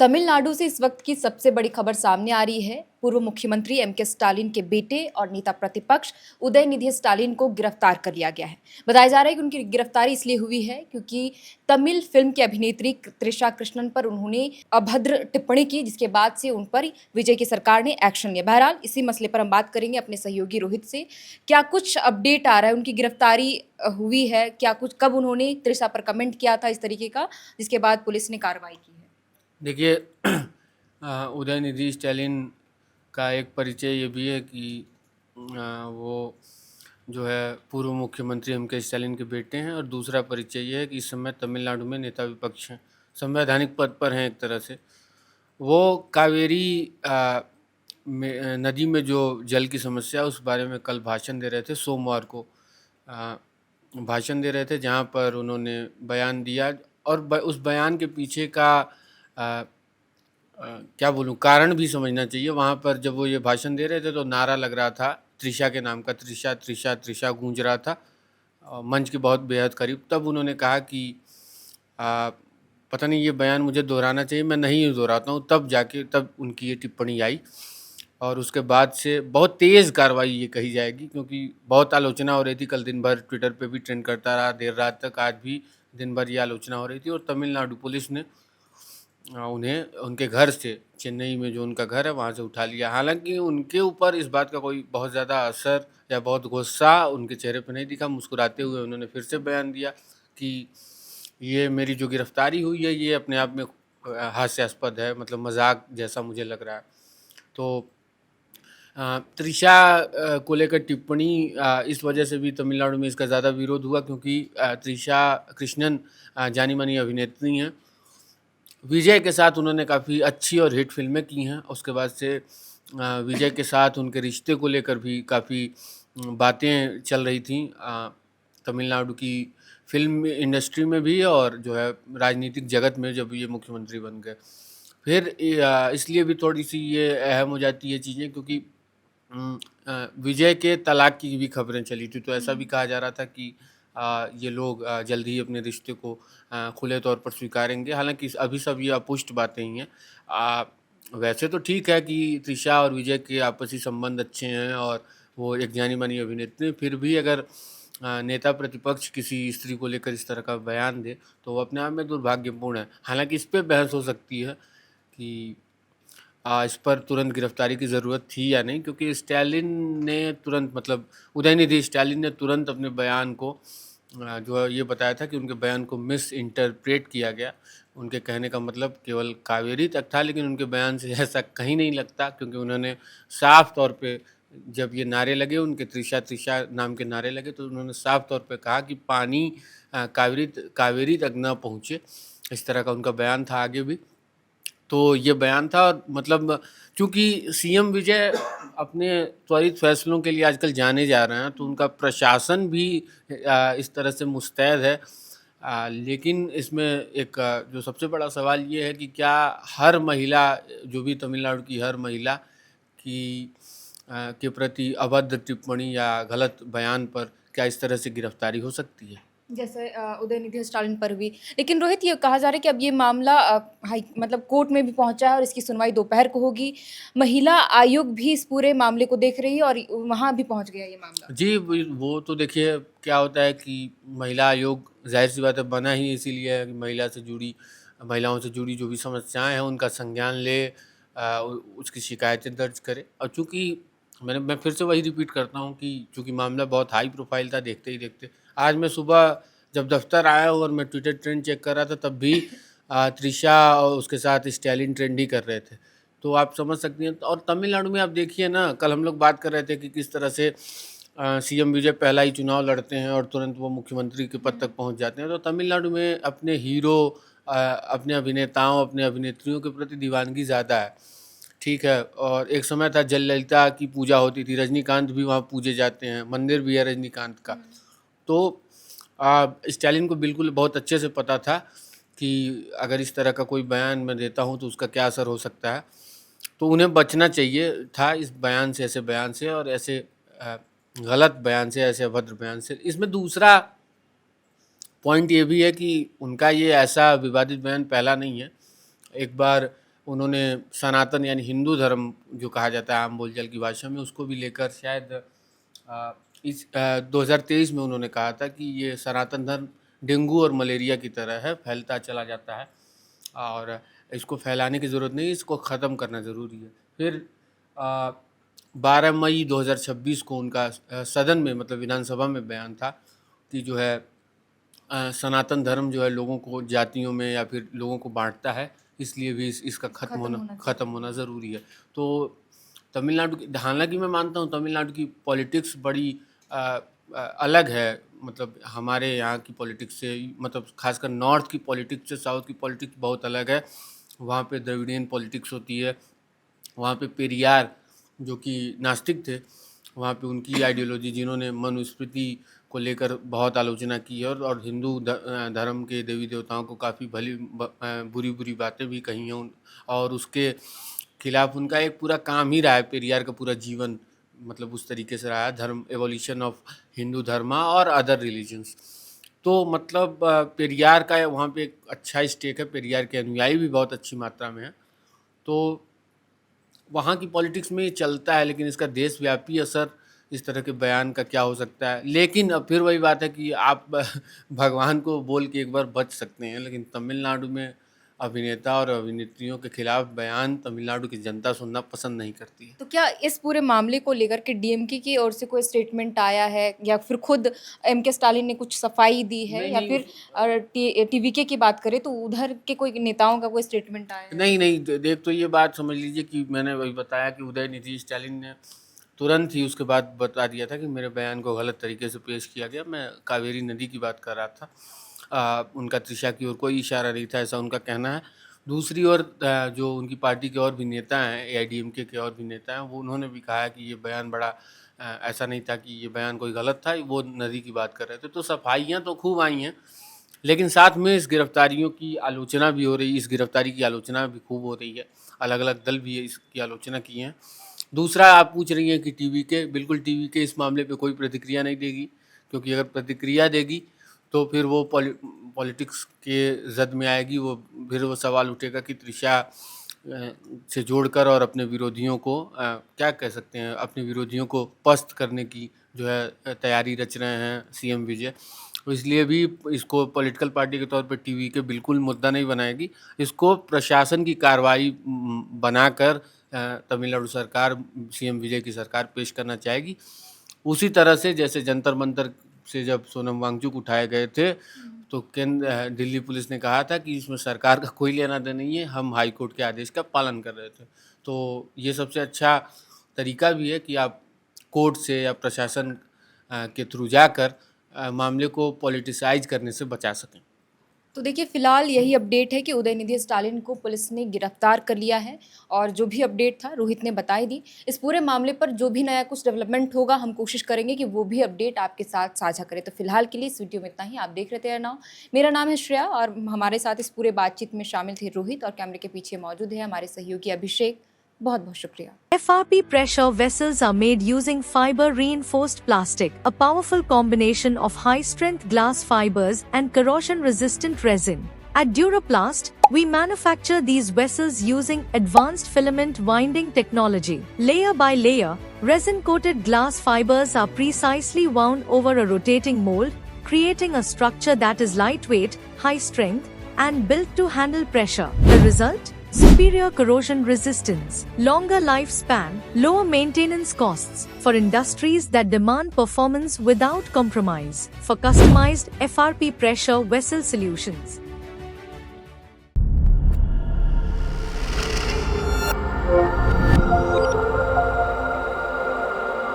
तमिलनाडु से इस वक्त की सबसे बड़ी खबर सामने आ रही है। पूर्व मुख्यमंत्री एमके स्टालिन के बेटे और नेता प्रतिपक्ष उदयनिधि स्टालिन को गिरफ्तार कर लिया गया है। बताया जा रहा है कि उनकी गिरफ्तारी इसलिए हुई है क्योंकि तमिल फिल्म की अभिनेत्री त्रिशा कृष्णन पर उन्होंने अभद्र टिप्पणी की, जिसके बाद से उन पर विजय की सरकार ने एक्शन लिया। बहरहाल इसी मसले पर हम बात करेंगे अपने सहयोगी रोहित से। क्या कुछ अपडेट आ रहा है, उनकी गिरफ्तारी हुई है क्या, कुछ कब उन्होंने त्रिशा पर कमेंट किया था इस तरीके का, जिसके बाद पुलिस ने कार्रवाई की है? देखिए उदयनिधि स्टालिन का एक परिचय ये भी है कि वो जो है पूर्व मुख्यमंत्री एमके स्टालिन के बेटे हैं, और दूसरा परिचय ये है कि इस समय तमिलनाडु में नेता विपक्ष हैं, संवैधानिक पद पर हैं एक तरह से। वो कावेरी नदी में जो जल की समस्या है उस बारे में कल भाषण दे रहे थे, सोमवार को भाषण दे रहे थे, जहाँ पर उन्होंने बयान दिया। और उस बयान के पीछे का क्या बोलूँ, कारण भी समझना चाहिए। वहाँ पर जब वो ये भाषण दे रहे थे तो नारा लग रहा था त्रिशा के नाम का, त्रिशा त्रिशा त्रिशा गूंज रहा था मंच के बहुत बेहद करीब। तब उन्होंने कहा कि पता नहीं ये बयान मुझे दोहराना चाहिए, मैं नहीं दोहराता हूँ। तब उनकी ये टिप्पणी आई, और उसके बाद से बहुत तेज़ कार्रवाई ये कही जाएगी, क्योंकि बहुत आलोचना हो रही थी। कल दिन भर ट्विटर पे भी ट्रेंड करता रहा, देर रात तक। आज भी दिन भर ये आलोचना हो रही थी, और तमिलनाडु पुलिस ने उन्हें उनके घर से, चेन्नई में जो उनका घर है वहाँ से उठा लिया। हालांकि उनके ऊपर इस बात का कोई बहुत ज़्यादा असर या बहुत गुस्सा उनके चेहरे पर नहीं दिखा। मुस्कुराते हुए उन्होंने फिर से बयान दिया कि ये मेरी जो गिरफ्तारी हुई है ये अपने आप में हास्यास्पद है, मतलब मजाक जैसा मुझे लग रहा है। तो त्रिशा को लेकर टिप्पणी इस वजह से भी तमिलनाडु में इसका ज़्यादा विरोध हुआ, क्योंकि त्रिशा कृष्णन जानी मानी अभिनेत्री हैं। विजय के साथ उन्होंने काफ़ी अच्छी और हिट फिल्में की हैं। उसके बाद से विजय के साथ उनके रिश्ते को लेकर भी काफ़ी बातें चल रही थी तमिलनाडु की फिल्म इंडस्ट्री में भी, और जो है राजनीतिक जगत में, जब ये मुख्यमंत्री बन गए। फिर इसलिए भी थोड़ी सी ये अहम हो जाती है चीज़ें, क्योंकि विजय के तलाक की भी खबरें चली थी। तो ऐसा भी कहा जा रहा था कि ये लोग जल्द ही अपने रिश्ते को खुले तौर पर स्वीकारेंगे। हालांकि अभी सब ये अपुष्ट बातें ही हैं। वैसे तो ठीक है कि त्रिशा और विजय के आपसी संबंध अच्छे हैं, और वो एक जानी मानी अभिनेत्री। फिर भी अगर नेता प्रतिपक्ष किसी स्त्री को लेकर इस तरह का बयान दे तो वो अपने आप में दुर्भाग्यपूर्ण है। हालांकि इस पर बहस हो सकती है कि इस पर तुरंत गिरफ्तारी की ज़रूरत थी या नहीं, क्योंकि स्टालिन ने तुरंत, मतलब उदयनिधि स्टालिन ने तुरंत अपने बयान को जो है ये बताया था कि उनके बयान को मिस इंटरप्रेट किया गया। उनके कहने का मतलब केवल कावेरी तक था, लेकिन उनके बयान से ऐसा कहीं नहीं लगता, क्योंकि उन्होंने साफ तौर पे, जब ये नारे लगे उनके, त्रिशा त्रिशा नाम के नारे लगे, तो उन्होंने साफ तौर पे कहा कि पानी कावेरी तक न पहुँचे। इस तरह का उनका बयान था आगे भी। तो ये बयान था, मतलब चूँकि सीएम विजय अपने त्वरित फैसलों के लिए आजकल जाने जा रहे हैं, तो उनका प्रशासन भी इस तरह से मुस्तैद है। लेकिन इसमें एक जो सबसे बड़ा सवाल ये है कि क्या हर महिला, जो भी तमिलनाडु की हर महिला की के प्रति अभद्र टिप्पणी या गलत बयान पर क्या इस तरह से गिरफ्तारी हो सकती है? जैसे उदयनिधि स्टालिन पर भी। लेकिन रोहित, ये कहा जा रहा है कि अब ये मामला हाई मतलब कोर्ट में भी पहुंचा है और इसकी सुनवाई दोपहर को होगी। महिला आयोग भी इस पूरे मामले को देख रही है और वहां भी पहुंच गया ये मामला। जी, वो तो देखिए क्या होता है कि महिला आयोग ज़ाहिर-सी बात है बना ही इसीलिए है कि महिलाओं से जुड़ी जो भी समस्याएँ हैं उनका संज्ञान ले, उसकी शिकायतें दर्ज करे। और चूँकि मैं फिर से वही रिपीट करता हूँ कि चूँकि मामला बहुत हाई प्रोफ़ाइल था, देखते ही देखते आज मैं सुबह जब दफ़्तर आया और मैं ट्विटर ट्रेंड चेक कर रहा था, तब भी त्रिशा और उसके साथ स्टालिन ट्रेंड ही कर रहे थे। तो आप समझ सकती हैं। और तमिलनाडु में आप देखिए ना, कल हम लोग बात कर रहे थे कि किस तरह से सीएम विजय पहला ही चुनाव लड़ते हैं और तुरंत वो मुख्यमंत्री के पद तक पहुंच जाते हैं। तो तमिलनाडु में अपने हीरो, अपने अभिनेताओं, अपने अभिनेत्रियों के प्रति दीवानगी ज़्यादा है। ठीक है, और एक समय था जयललिता की पूजा होती थी, रजनीकांत भी वहाँ पूजे जाते हैं, मंदिर भी है रजनीकांत का। तो स्टालिन को बिल्कुल बहुत अच्छे से पता था कि अगर इस तरह का कोई बयान मैं देता हूँ तो उसका क्या असर हो सकता है। तो उन्हें बचना चाहिए था इस बयान से, ऐसे बयान से, और ऐसे गलत बयान से, ऐसे अभद्र बयान से। इसमें दूसरा पॉइंट ये भी है कि उनका ये ऐसा विवादित बयान पहला नहीं है। एक बार उन्होंने सनातन यानी हिंदू धर्म जो कहा जाता है आम बोलचाल की भाषा में, उसको भी लेकर शायद इस 2023 में उन्होंने कहा था कि ये सनातन धर्म डेंगू और मलेरिया की तरह है, फैलता चला जाता है और इसको फैलाने की ज़रूरत नहीं, इसको ख़त्म करना ज़रूरी है। फिर 12 मई 2026 को उनका सदन में मतलब विधानसभा में बयान था कि जो है सनातन धर्म जो है लोगों को जातियों में या फिर लोगों को बांटता है, इसलिए भी इसका ख़त्म होना ज़रूरी है। तो तमिलनाडु की, हालांकि मैं मानता हूँ तमिलनाडु की पॉलिटिक्स बड़ी अलग है, मतलब हमारे यहाँ की पॉलिटिक्स से, मतलब खासकर नॉर्थ की पॉलिटिक्स से साउथ की पॉलिटिक्स बहुत अलग है। वहाँ पे द्रविडियन पॉलिटिक्स होती है, वहाँ पे पेरियार जो कि नास्तिक थे, वहाँ पे उनकी आइडियोलॉजी, जिन्होंने मनुस्मृति को लेकर बहुत आलोचना की है और हिंदू धर्म के देवी देवताओं को काफ़ी बुरी बुरी बातें भी कही हैं और उसके खिलाफ उनका एक पूरा काम ही रहा है। पेरियार का पूरा जीवन मतलब उस तरीके से रहा है, धर्म एवोल्यूशन ऑफ हिंदू धर्मा और अदर रिलीजन्स। तो मतलब पेरियार का वहाँ पे एक अच्छा स्टेक है, पेरियार के अनुयायी भी बहुत अच्छी मात्रा में है। तो वहाँ की पॉलिटिक्स में ये चलता है, लेकिन इसका देशव्यापी असर इस तरह के बयान का क्या हो सकता है। लेकिन अब फिर वही बात है कि आप भगवान को बोल के एक बार बच सकते हैं, लेकिन तमिलनाडु में अभिनेता और अभिनेत्रियों के खिलाफ बयान तमिलनाडु की जनता सुनना पसंद नहीं करती है। तो क्या इस पूरे मामले को लेकर के डीएमके की ओर से कोई स्टेटमेंट आया है या फिर खुद एमके स्टालिन ने कुछ सफाई दी है, या फिर टीवीके की बात करें तो उधर के कोई नेताओं का कोई स्टेटमेंट आया है? नहीं, देख तो ये बात समझ लीजिए कि मैंने वही बताया कि उदयनिधि स्टालिन ने तुरंत ही उसके बाद बता दिया था कि मेरे बयान को गलत तरीके से पेश किया गया, मैं कावेरी नदी की बात कर रहा था। उनका त्रिशा की ओर कोई इशारा नहीं था, ऐसा उनका कहना है। दूसरी ओर जो उनकी पार्टी के और भी नेता हैं, एआईडीएमके के और भी नेता हैं, वो उन्होंने भी कहा कि ये बयान बड़ा ऐसा नहीं था कि ये बयान कोई गलत था, वो नदी की बात कर रहे थे। तो सफाइयाँ तो खूब आई हैं, लेकिन साथ में इस गिरफ्तारियों की आलोचना भी हो रही, इस गिरफ्तारी की आलोचना भी खूब हो रही है। अलग अलग दल भी इसकी आलोचना की हैं। दूसरा, आप पूछ रही हैं कि टीवीके, बिल्कुल टीवीके इस मामले पे कोई प्रतिक्रिया नहीं देगी, क्योंकि अगर प्रतिक्रिया देगी तो फिर वो पॉलिटिक्स के जद में आएगी। वो फिर वो सवाल उठेगा कि त्रिशा से जोड़कर और अपने विरोधियों को क्या कह सकते हैं, अपने विरोधियों को पस्त करने की जो है तैयारी रच रहे हैं सीएम विजय। तो इसलिए भी इसको पॉलिटिकल पार्टी के तौर पर टीवीके बिल्कुल मुद्दा नहीं बनाएगी। इसको प्रशासन की कार्रवाई बनाकर तमिलनाडु सरकार, सीएम विजय की सरकार पेश करना चाहेगी। उसी तरह से जैसे जंतर मंतर से जब सोनम वांगचुक उठाए गए थे तो दिल्ली पुलिस ने कहा था कि इसमें सरकार का कोई लेना देना नहीं है, हम हाई कोर्ट के आदेश का पालन कर रहे थे। तो ये सबसे अच्छा तरीका भी है कि आप कोर्ट से या प्रशासन के थ्रू जाकर मामले को पॉलिटिसाइज करने से बचा सकें। तो देखिए, फिलहाल यही अपडेट है कि उदयनिधि स्टालिन को पुलिस ने गिरफ्तार कर लिया है और जो भी अपडेट था रोहित ने बताई दी। इस पूरे मामले पर जो भी नया कुछ डेवलपमेंट होगा हम कोशिश करेंगे कि वो भी अपडेट आपके साथ साझा करें। तो फिलहाल के लिए इस वीडियो में इतना ही। आप देख रहे थे एयरनाउ। मेरा नाम है श्रेया और हमारे साथ इस पूरे बातचीत में शामिल थे रोहित, और कैमरे के पीछे मौजूद है हमारे सहयोगी अभिषेक। बहुत बहुत शुक्रिया। FRP pressure vessels are made using fiber reinforced plastic, a powerful combination of high strength glass fibers and corrosion resistant resin. At Duraplast, we manufacture these vessels using advanced filament winding technology. Layer by layer, resin coated glass fibers are precisely wound over a rotating mold, creating a structure that is lightweight, high strength, and built to handle pressure. The result? Superior corrosion resistance, longer lifespan, lower maintenance costs for industries that demand performance without compromise. For customized FRP pressure vessel solutions,